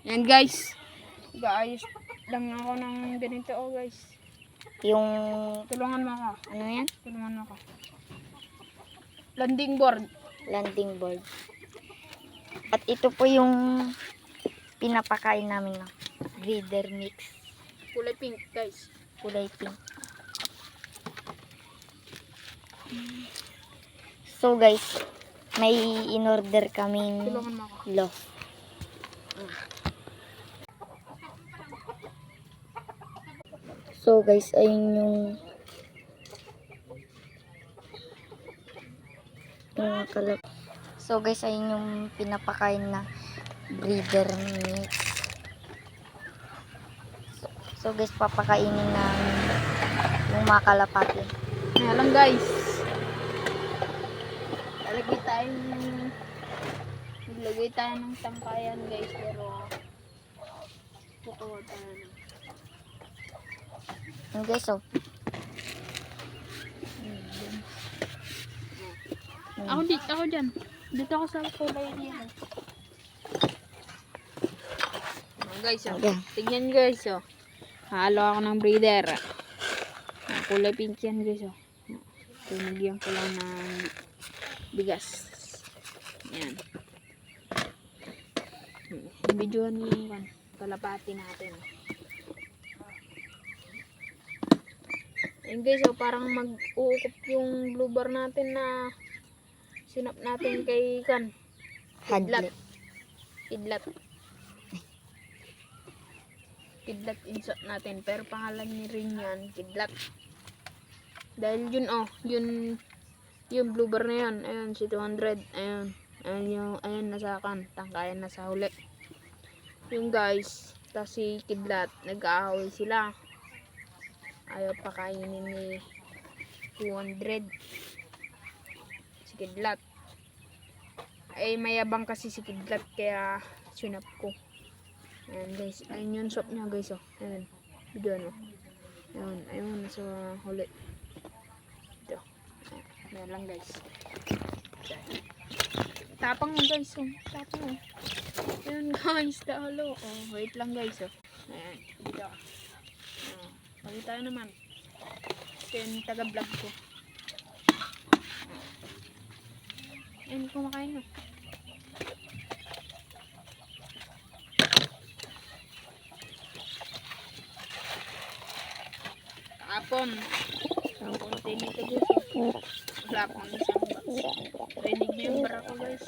Yan guys. Gaayos lang ako ng ganito guys. Yung, Tulungan mo ako. ano yan? Tulungan mo ako. Landing board. Landing board. At ito po yung pinapakain namin ng breeder mix. Kulay pink guys. Kulay pink. So guys, may in-order kaming Tulungan mo ako. loaf. So guys, ayun yung kalap. So guys, ayun yung pinapakain na breeder mix. So guys, papakainin namin yung mga kalapati. Kaya lang guys. Naglagay tayo ng tangkayan guys. Pero tutuwa tayo na. Yun guys, oh. Ako dyan. Dito ako sa kulay niya. Guys, oh. Okay. Tingnan guys, oh. Halo ako ng breeder. Kulay pink yan guys, oh. Tinagyan ko lang ng bigas. Yan. Videoan mo yung kalapati natin. Ayun guys, oh, parang mag-uukop yung blue bar natin na sinap natin kay Hadley. Kidlat insert natin, pero pangalan niya rin yan, kidlat. Dahil yun, oh, yung blue bar na yan, ayun, si 200, ayun, nasa tangkayan na sa huli. Yung guys, tas si kidlat, nag-aaway sila. Ayaw pakainin ni 200 si kidlat. Ay mayabang kasi si kidlat, kaya sinap ko. Ayan guys, ayun yung shop niya guys, oh. Ayan, video ano. Ayun, nasa huli. Ito. Ayan lang guys. Tapang mo guys, oh. Tapang mo. Ayan guys, talo. Oh, wait lang guys, oh. Ayan, dito. Balik tayo naman. Ito yung taga-vlog ko. Ayan, kumakain na. Kapon. Ang konti nito guys. Wala pang isang box. Rinig niyo yung bara ko guys.